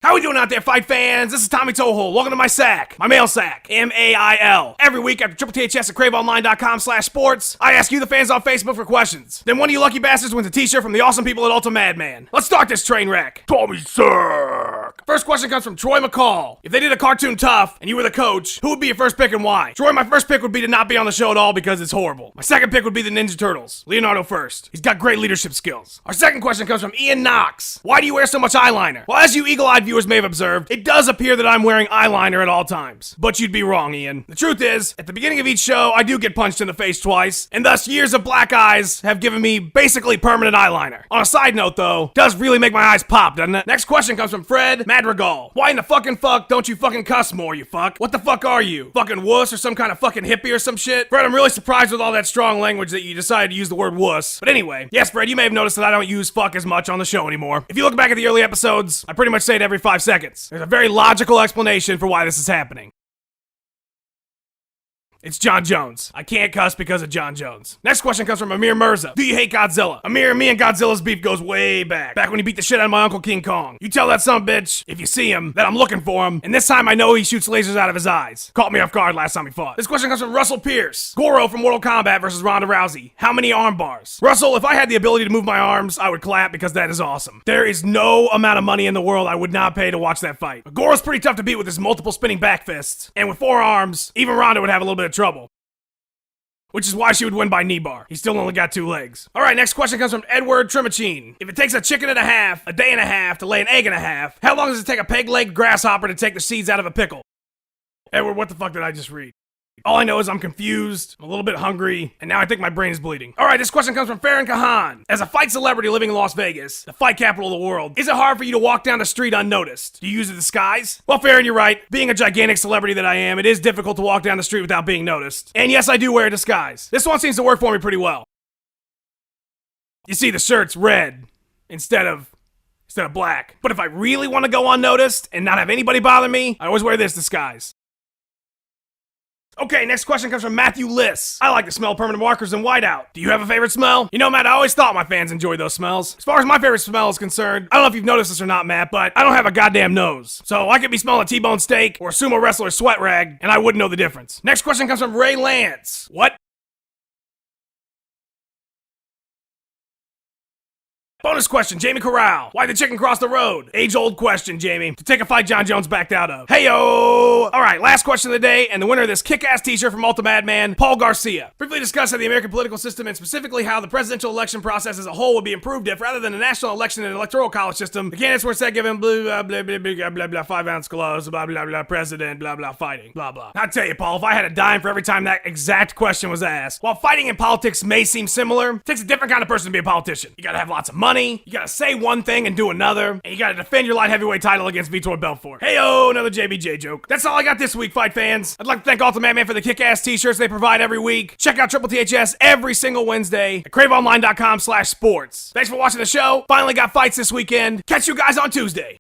How we doing out there, fight fans? This is Tommy Toehold. Welcome to my sack. My mail sack. M-A-I-L. Every week after Triple THS at craveonline.com/sports, I ask you, the fans on Facebook, for questions. Then one of you lucky bastards wins a t-shirt from the awesome people at Ultimmadman. Let's start this train wreck. Tommy Sack. First question comes from Troy McCall. If they did a cartoon tough and you were the coach, who would be your first pick and why? Troy, my first pick would be to not be on the show at all because it's horrible. My second pick would be the Ninja Turtles. Leonardo first. He's got great leadership skills. Our second question comes from Ian Knox. Why do you wear so much eyeliner? Well, as you eagle-eyed viewers may have observed, it does appear that I'm wearing eyeliner at all times. But you'd be wrong, Ian. The truth is, at the beginning of each show, I do get punched in the face twice, and thus years of black eyes have given me basically permanent eyeliner. On a side note, though, does really make my eyes pop, doesn't it? Next question comes from Fred Madrigal. Why in the fucking fuck don't you fucking cuss more, you fuck? What the fuck are you? Fucking wuss or some kind of fucking hippie or some shit? Fred, I'm really surprised with all that strong language that you decided to use the word wuss. But anyway, yes, Fred, you may have noticed that I don't use fuck as much on the show anymore. If you look back at the early episodes, I pretty much say it every 5 seconds. There's a very logical explanation for why this is happening. It's John Jones. I can't cuss because of John Jones. Next question comes from Amir Mirza. Do you hate Godzilla? Amir, me and Godzilla's beef goes way back. Back when he beat the shit out of my uncle King Kong. You tell that son of a bitch, if you see him, that I'm looking for him, and this time I know he shoots lasers out of his eyes. Caught me off guard last time we fought. This question comes from Russell Pierce. Goro from Mortal Kombat versus Ronda Rousey. How many arm bars? Russell, if I had the ability to move my arms, I would clap because that is awesome. There is no amount of money in the world I would not pay to watch that fight. But Goro's pretty tough to beat with his multiple spinning back fists, and with 4 arms, even Ronda would have a little bit of trouble. Which is why she would win by knee bar. He still only got 2 legs. Alright, next question comes from Edward Trimachine. If it takes a chicken and a half, a day and a half, to lay an egg and a half, how long does it take a peg-legged grasshopper to take the seeds out of a pickle? Edward, what the fuck did I just read? All I know is I'm confused, I'm a little bit hungry, and now I think my brain is bleeding. Alright, this question comes from Farron Kahan. As a fight celebrity living in Las Vegas, the fight capital of the world, is it hard for you to walk down the street unnoticed? Do you use a disguise? Well, Farron, you're right. Being a gigantic celebrity that I am, it is difficult to walk down the street without being noticed. And yes, I do wear a disguise. This one seems to work for me pretty well. You see, the shirt's red instead of black. But if I really want to go unnoticed and not have anybody bother me, I always wear this disguise. Okay, next question comes from Matthew Liss. I like to smell permanent markers in whiteout. Do you have a favorite smell? You know, Matt, I always thought my fans enjoyed those smells. As far as my favorite smell is concerned, I don't know if you've noticed this or not, Matt, but I don't have a goddamn nose. So I could be smelling a T-bone steak or a sumo wrestler's sweat rag, and I wouldn't know the difference. Next question comes from Ray Lance. What? Bonus question, Jamie Corral. Why the chicken cross the road? Age-old question, Jamie. To take a fight John Jones backed out of. Hey-yo! Alright, last question of the day, and the winner of this kick-ass t-shirt from Ultimmadman, Paul Garcia. Briefly discuss how the American political system and specifically how the presidential election process as a whole would be improved if, rather than a national election and electoral college system, the candidates were set given blah, blah, blah, blah, blah, blah, 5-ounce gloves, blah, blah, blah, president, blah, blah, fighting, blah, blah. I tell you, Paul, if I had a dime for every time that exact question was asked, while fighting and politics may seem similar, it takes a different kind of person to be a politician. You gotta have lots of money, you gotta say one thing and do another, and you gotta defend your light heavyweight title against Vitor Belfort. Hey-oh, another JBJ joke. That's all I got this week, fight fans. I'd like to thank Ultimmadman for the kick-ass t-shirts they provide every week. Check out Triple THS every single Wednesday at craveonline.com/sports. Thanks for watching the show. Finally got fights this weekend. Catch you guys on Tuesday.